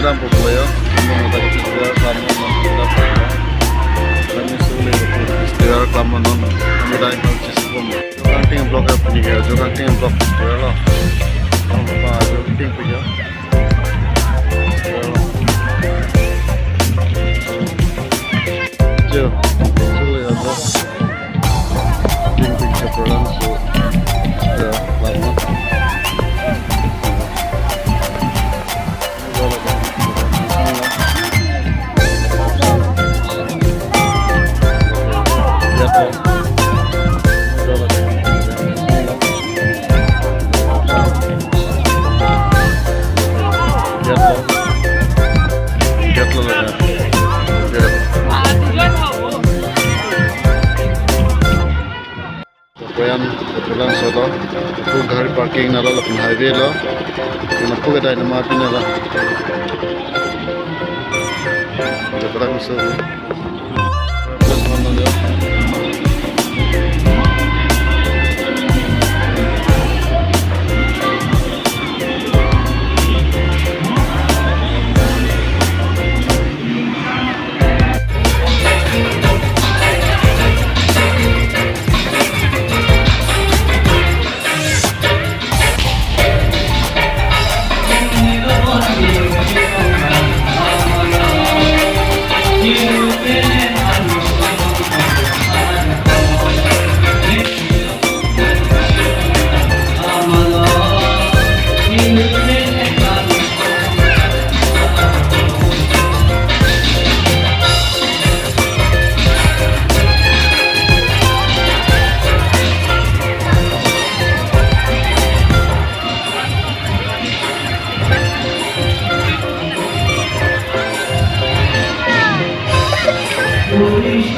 program popular. Kamu tadi istilah kamu nonton kami sulit istilah kamu nonton kami dah ingin ciskom. Kanting blog apa ni ya? Kanting blog istilah lah. Kamu apa? Kanting punya. Jo, sulit ada. Kanting japrajan so lama. Japrajan solo, aku gari parking nala lapun highway lo, aku kedai nama api nala. Japrajan solo, terus mana dia? Holy